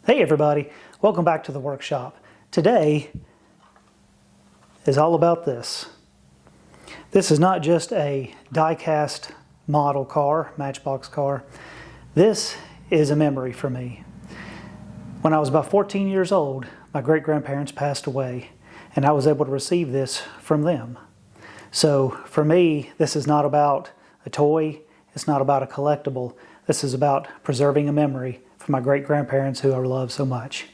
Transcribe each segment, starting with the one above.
Hey everybody, welcome back to the workshop. Today is all about this. This is not just a die-cast model car, matchbox car. This is a memory for me. When I was about 14 years old, my great-grandparents passed away, and I was able to receive this from them. So for me, this is not about a toy, it's not about a collectible. This is about preserving a memory for my great-grandparents who I love so much.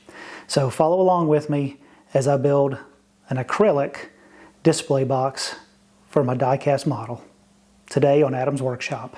So follow along with me as I build an acrylic display box for my die-cast model today on Adam's Workshop.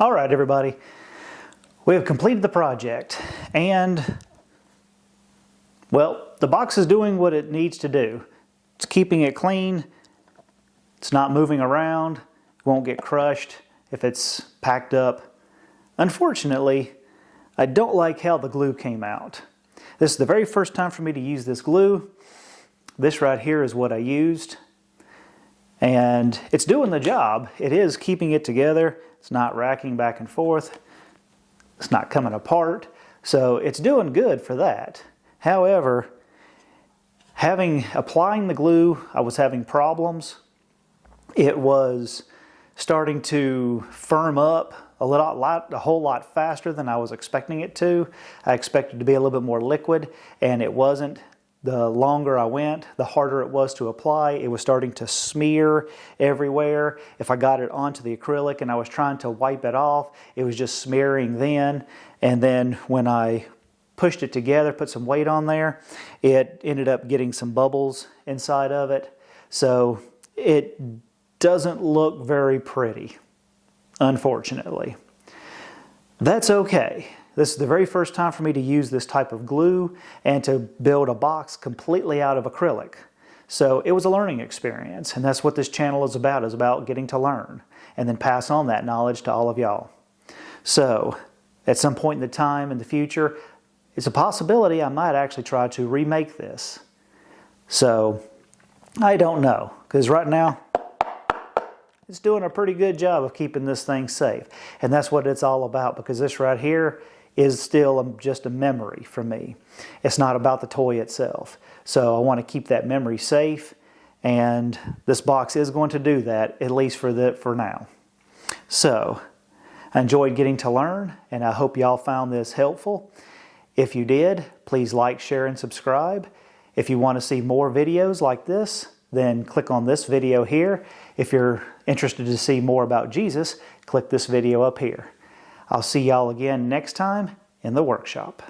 All right, everybody, we have completed the project, and well, the box is doing what it needs to do. It's keeping it clean. It's not moving around. It won't get crushed if it's packed up. Unfortunately, I don't like how the glue came out. This is the very first time for me to use this glue. This right here is what I used. And it's doing the job. It is keeping it together. It's not racking back and forth. It's not coming apart. So it's doing good for that. However, applying the glue, I was having problems. It was starting to firm up a whole lot faster than I was expecting it to. I expected it to be a little bit more liquid, and it wasn't. The longer I went, the harder it was to apply. It was starting to smear everywhere. If I got it onto the acrylic and I was trying to wipe it off, it was just smearing then. And then when I pushed it together, put some weight on there, it ended up getting some bubbles inside of it. So it doesn't look very pretty, unfortunately. That's okay. This is the very first time for me to use this type of glue and to build a box completely out of acrylic. So it was a learning experience, and that's what this channel is about getting to learn and then pass on that knowledge to all of y'all. So at some point in the future, it's a possibility I might actually try to remake this. So I don't know, because right now it's doing a pretty good job of keeping this thing safe. And that's what it's all about, because this right here is still just a memory for me. It's not about the toy itself. So I want to keep that memory safe, and this box is going to do that, at least for now. So I enjoyed getting to learn, and I hope y'all found this helpful. If you did, please like, share, and subscribe. If you want to see more videos like this, then click on this video here. If you're interested to see more about Jesus, click this video up here. I'll see y'all again next time in the workshop.